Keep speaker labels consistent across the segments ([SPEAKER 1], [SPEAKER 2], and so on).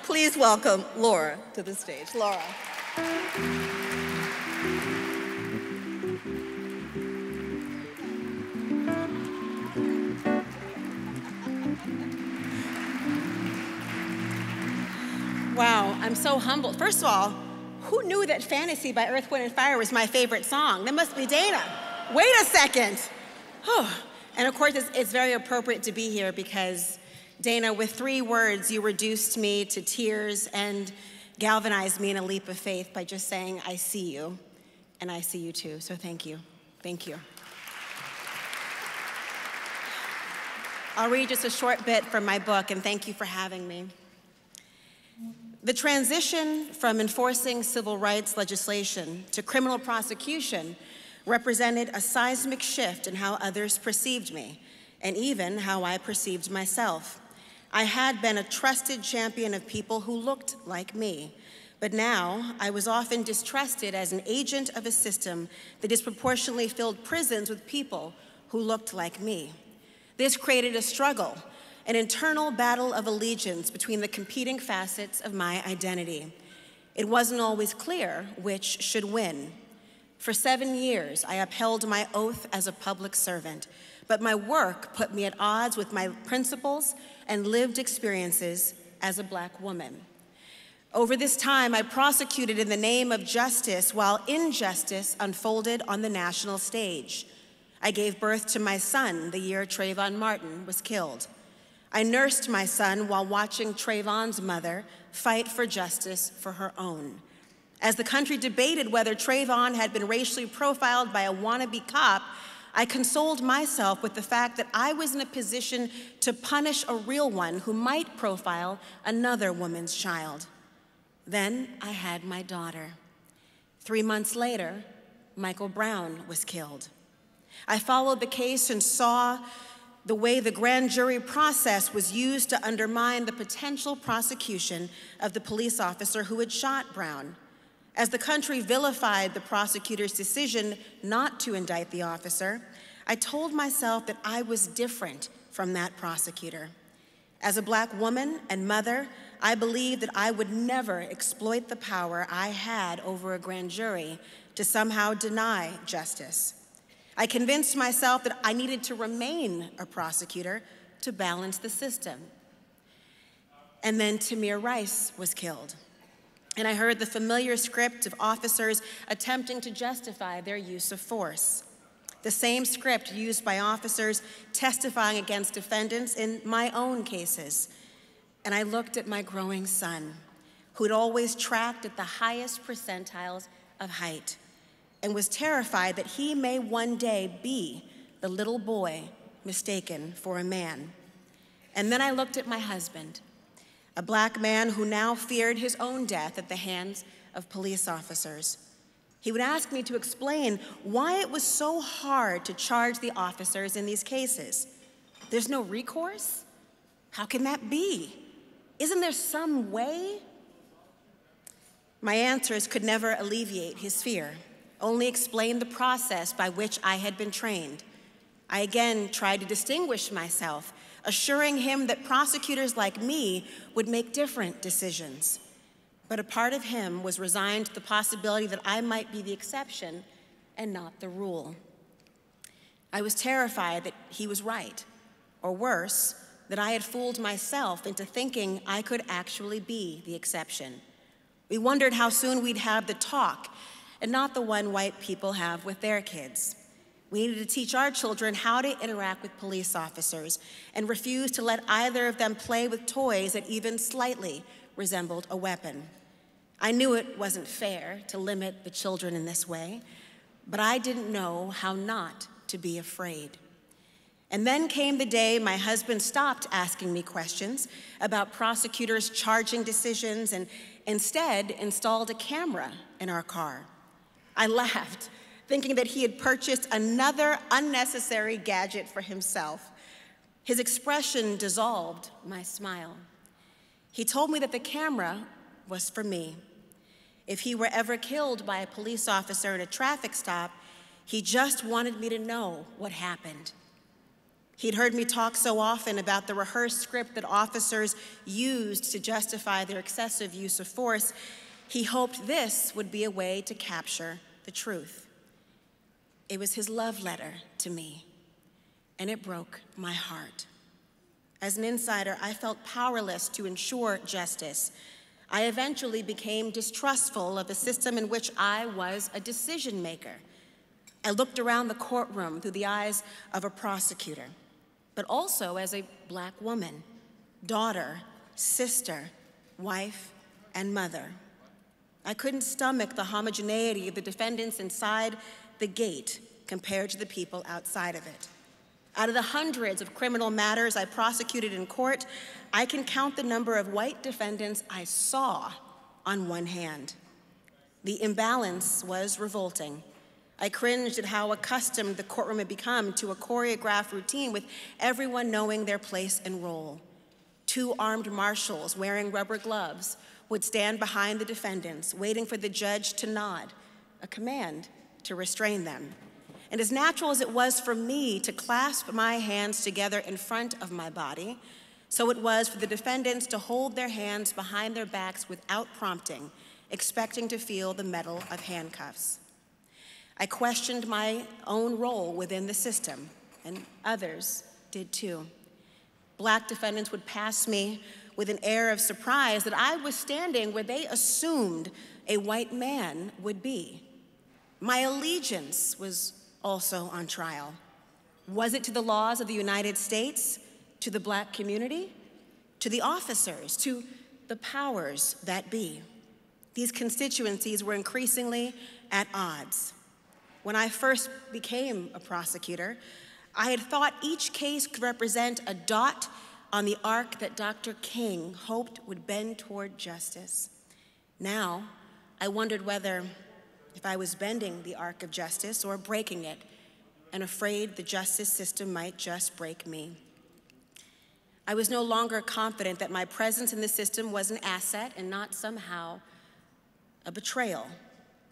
[SPEAKER 1] Please welcome Laura to the stage. Laura. Wow, I'm so humbled. First of all, who knew that Fantasy by Earth, Wind, and Fire was my favorite song? That must be Dana. Wait a second. And of course, it's very appropriate to be here because, Dana, with 3 words, you reduced me to tears and galvanized me in a leap of faith by just saying, I see you, and I see you too. So thank you. Thank you. I'll read just a short bit from my book, and thank you for having me. The transition from enforcing civil rights legislation to criminal prosecution represented a seismic shift in how others perceived me, and even how I perceived myself. I had been a trusted champion of people who looked like me, but now I was often distrusted as an agent of a system that disproportionately filled prisons with people who looked like me. This created a struggle, an internal battle of allegiance between the competing facets of my identity. It wasn't always clear which should win. For 7 years, I upheld my oath as a public servant, but my work put me at odds with my principles and lived experiences as a Black woman. Over this time, I prosecuted in the name of justice while injustice unfolded on the national stage. I gave birth to my son the year Trayvon Martin was killed. I nursed my son while watching Trayvon's mother fight for justice for her own. As the country debated whether Trayvon had been racially profiled by a wannabe cop, I consoled myself with the fact that I was in a position to punish a real one who might profile another woman's child. Then I had my daughter. 3 months later, Michael Brown was killed. I followed the case and saw the way the grand jury process was used to undermine the potential prosecution of the police officer who had shot Brown. As the country vilified the prosecutor's decision not to indict the officer, I told myself that I was different from that prosecutor. As a Black woman and mother, I believed that I would never exploit the power I had over a grand jury to somehow deny justice. I convinced myself that I needed to remain a prosecutor to balance the system. And then Tamir Rice was killed. And I heard the familiar script of officers attempting to justify their use of force. The same script used by officers testifying against defendants in my own cases. And I looked at my growing son, who'd always tracked at the highest percentiles of height, and was terrified that he may one day be the little boy mistaken for a man. And then I looked at my husband, a Black man who now feared his own death at the hands of police officers. He would ask me to explain why it was so hard to charge the officers in these cases. There's no recourse? How can that be? Isn't there some way? My answers could never alleviate his fear, only explain the process by which I had been trained. I again tried to distinguish myself, assuring him that prosecutors like me would make different decisions. But a part of him was resigned to the possibility that I might be the exception and not the rule. I was terrified that he was right, or worse, that I had fooled myself into thinking I could actually be the exception. We wondered how soon we'd have the talk, and not the one white people have with their kids. We needed to teach our children how to interact with police officers and refuse to let either of them play with toys that even slightly resembled a weapon. I knew it wasn't fair to limit the children in this way, but I didn't know how not to be afraid. And then came the day my husband stopped asking me questions about prosecutors' charging decisions and instead installed a camera in our car. I laughed, thinking that he had purchased another unnecessary gadget for himself. His expression dissolved my smile. He told me that the camera was for me. If he were ever killed by a police officer at a traffic stop, he just wanted me to know what happened. He'd heard me talk so often about the rehearsed script that officers used to justify their excessive use of force. He hoped this would be a way to capture the truth. It was his love letter to me, and it broke my heart. As an insider, I felt powerless to ensure justice. I eventually became distrustful of a system in which I was a decision maker. I looked around the courtroom through the eyes of a prosecutor, but also as a Black woman, daughter, sister, wife, and mother. I couldn't stomach the homogeneity of the defendants inside the gate compared to the people outside of it. Out of the hundreds of criminal matters I prosecuted in court, I can count the number of white defendants I saw on one hand. The imbalance was revolting. I cringed at how accustomed the courtroom had become to a choreographed routine with everyone knowing their place and role. 2 armed marshals wearing rubber gloves would stand behind the defendants, waiting for the judge to nod, a command to restrain them. And as natural as it was for me to clasp my hands together in front of my body, so it was for the defendants to hold their hands behind their backs without prompting, expecting to feel the metal of handcuffs. I questioned my own role within the system, and others did too. Black defendants would pass me with an air of surprise that I was standing where they assumed a white man would be. My allegiance was also on trial. Was it to the laws of the United States, to the Black community, to the officers, to the powers that be? These constituencies were increasingly at odds. When I first became a prosecutor, I had thought each case could represent a dot on the arc that Dr. King hoped would bend toward justice. Now, I wondered whether if I was bending the arc of justice or breaking it, and afraid the justice system might just break me. I was no longer confident that my presence in the system was an asset and not somehow a betrayal.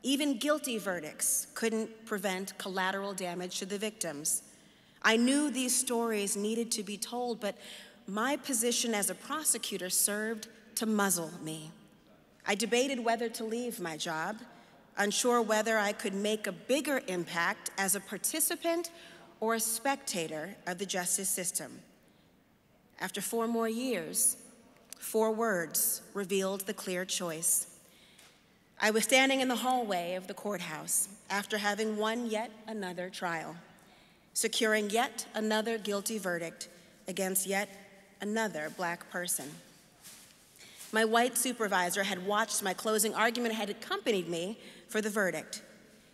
[SPEAKER 1] Even guilty verdicts couldn't prevent collateral damage to the victims. I knew these stories needed to be told, but my position as a prosecutor served to muzzle me. I debated whether to leave my job, unsure whether I could make a bigger impact as a participant or a spectator of the justice system. After 4 more years, 4 words revealed the clear choice. I was standing in the hallway of the courthouse after having won yet another trial, securing yet another guilty verdict against yet another Black person. My white supervisor had watched my closing argument and had accompanied me for the verdict.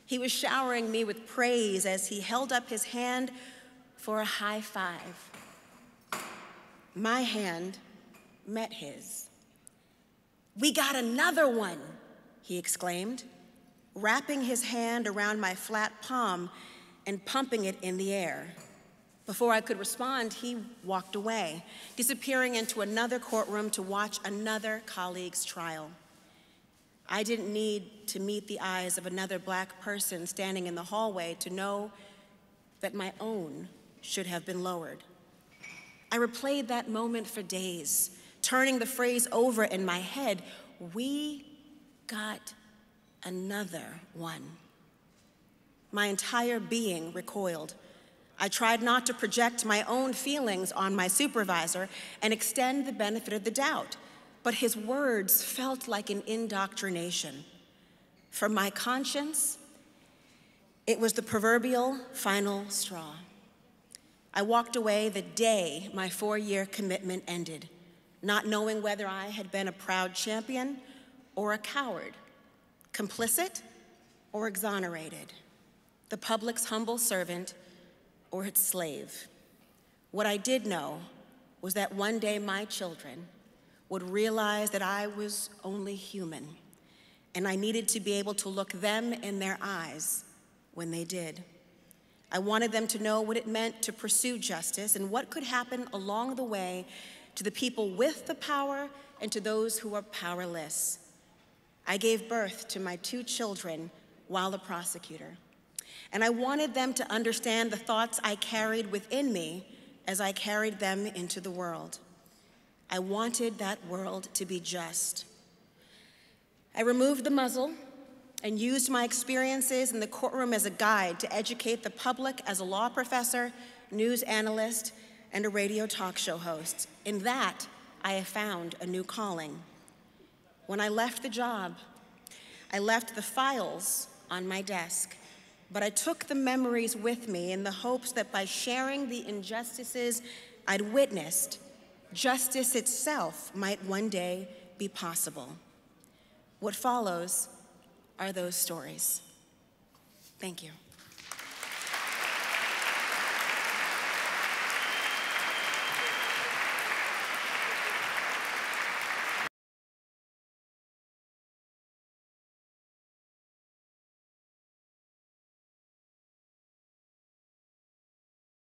[SPEAKER 1] He was showering me with praise as he held up his hand for a high five. My hand met his. "We got another one," he exclaimed, wrapping his hand around my flat palm and pumping it in the air. Before I could respond, he walked away, disappearing into another courtroom to watch another colleague's trial. I didn't need to meet the eyes of another Black person standing in the hallway to know that my own should have been lowered. I replayed that moment for days, turning the phrase over in my head, "We got another one." My entire being recoiled. I tried not to project my own feelings on my supervisor and extend the benefit of the doubt, but his words felt like an indoctrination. For my conscience, it was the proverbial final straw. I walked away the day my 4-year commitment ended, not knowing whether I had been a proud champion or a coward, complicit or exonerated, the public's humble servant or its slave. What I did know was that one day my children would realize that I was only human, and I needed to be able to look them in their eyes when they did. I wanted them to know what it meant to pursue justice and what could happen along the way to the people with the power and to those who are powerless. I gave birth to my 2 children while a prosecutor, and I wanted them to understand the thoughts I carried within me as I carried them into the world. I wanted that world to be just. I removed the muzzle and used my experiences in the courtroom as a guide to educate the public as a law professor, news analyst, and a radio talk show host. In that, I have found a new calling. When I left the job, I left the files on my desk, but I took the memories with me in the hopes that by sharing the injustices I'd witnessed, justice itself might one day be possible. What follows are those stories. Thank you.